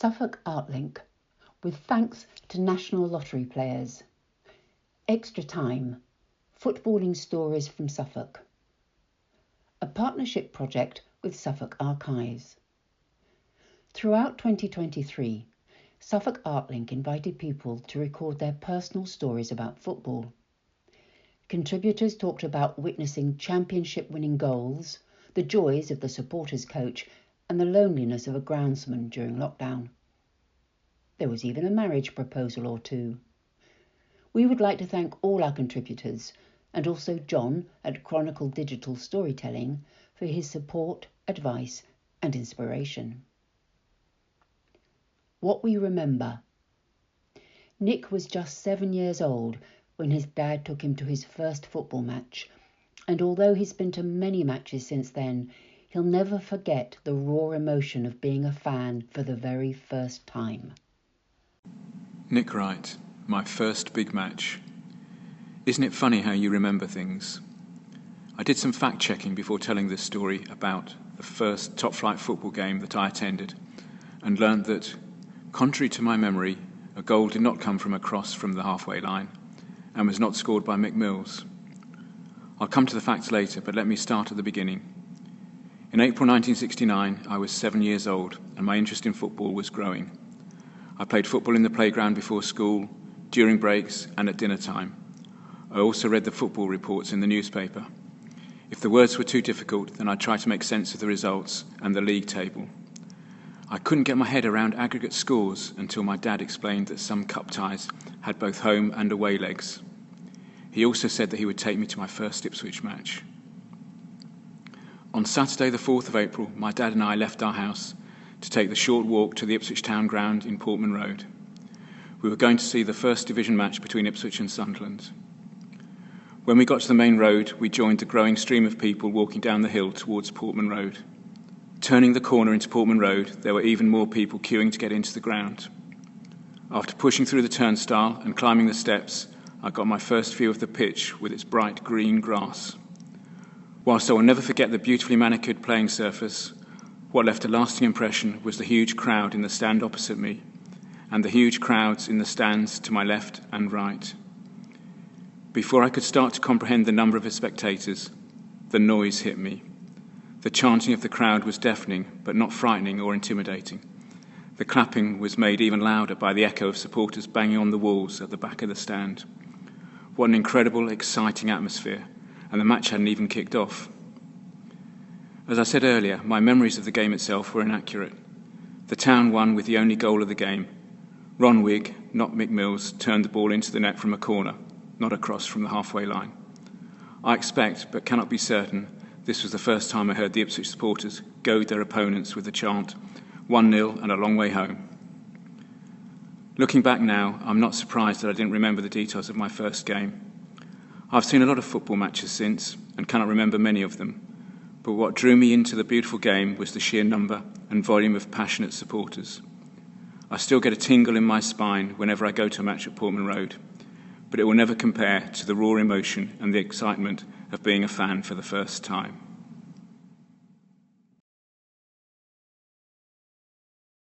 Suffolk Artlink, with thanks to National Lottery players. Extra Time, Footballing Stories from Suffolk. A partnership project with Suffolk Archives. Throughout 2023, Suffolk Artlink invited people to record their personal stories about football. Contributors talked about witnessing championship-winning goals, the joys of the supporters' coach, and the loneliness of a groundsman during lockdown. There was even a marriage proposal or two. We would like to thank all our contributors, and also John at Chronicle Digital Storytelling for his support, advice, and inspiration. What we remember. Nick was just 7 years old when his dad took him to his first football match, and although he's been to many matches since then, he'll never forget the raw emotion of being a fan for the very first time. Nick Wright, my first big match. Isn't it funny how you remember things? I did some fact-checking before telling this story about the first top-flight football game that I attended, and learned that, contrary to my memory, a goal did not come from a cross from the halfway line and was not scored by Mick Mills. I'll come to the facts later, but let me start at the beginning. In April 1969, I was 7 years old and my interest in football was growing. I played football in the playground before school, during breaks and at dinner time. I also read the football reports in the newspaper. If the words were too difficult, then I'd try to make sense of the results and the league table. I couldn't get my head around aggregate scores until my dad explained that some cup ties had both home and away legs. He also said that he would take me to my first Ipswich match. On Saturday the 4th of April, my dad and I left our house to take the short walk to the Ipswich Town Ground in Portman Road. We were going to see the first division match between Ipswich and Sunderland. When we got to the main road, we joined the growing stream of people walking down the hill towards Portman Road. Turning the corner into Portman Road, there were even more people queuing to get into the ground. After pushing through the turnstile and climbing the steps, I got my first view of the pitch with its bright green grass. Whilst I will never forget the beautifully manicured playing surface, what left a lasting impression was the huge crowd in the stand opposite me, and the huge crowds in the stands to my left and right. Before I could start to comprehend the number of spectators, the noise hit me. The chanting of the crowd was deafening, but not frightening or intimidating. The clapping was made even louder by the echo of supporters banging on the walls at the back of the stand. What an incredible, exciting atmosphere, and the match hadn't even kicked off. As I said earlier, my memories of the game itself were inaccurate. The town won with the only goal of the game. Ron Wigg, not Mick Mills, turned the ball into the net from a corner, not across from the halfway line. I expect, but cannot be certain, this was the first time I heard the Ipswich supporters goad their opponents with the chant, 1-0 and a long way home. Looking back now, I'm not surprised that I didn't remember the details of my first game. I've seen a lot of football matches since and cannot remember many of them, but what drew me into the beautiful game was the sheer number and volume of passionate supporters. I still get a tingle in my spine whenever I go to a match at Portman Road, but it will never compare to the raw emotion and the excitement of being a fan for the first time.